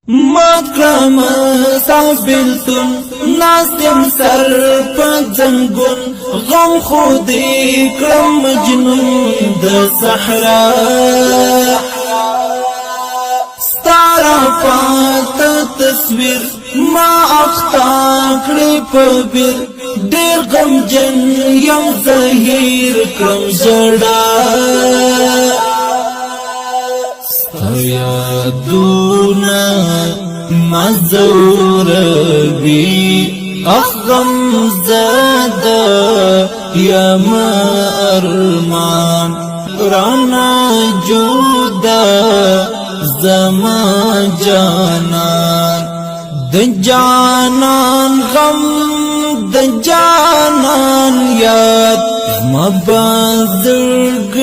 مکرم سابلتون ناستم سر پزنگون غم خودی کرم مجنون د صحرا ستارا پات تصویر ما اختا کړی په بیر ډیر غم جن یم زهیر کرم جړا یادونا مزور بی اخغم زادا یا ما ارمان رانا جودا زما جانان د جانان غم د جانان یاد مبادرگی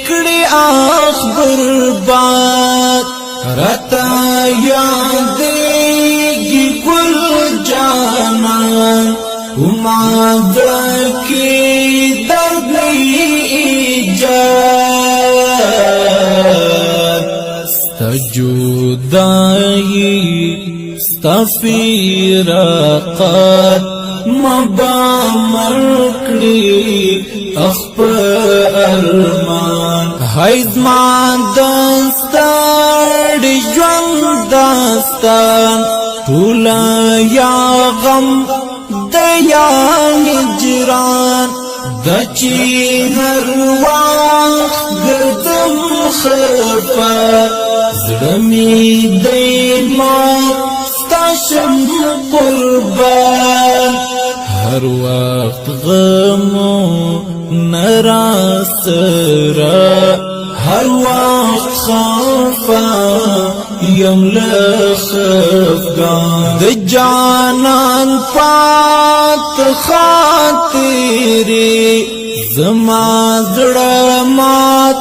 کڑی آخ برباد رتا یادیگی کل جانان امادرکی دردی ایجاد ستجودائی ستفیرقات مبا مرکلی اخپ ارمان حیزمان دستان جوان داستان طولا یا غم دیا هجران دچی هر وقت گردم خفا زرمی دیما ستاشم قربان هر وقت غمو نراسرا هر وقت خافا يملا خفقان د جانان پات خاطری زما زړه مات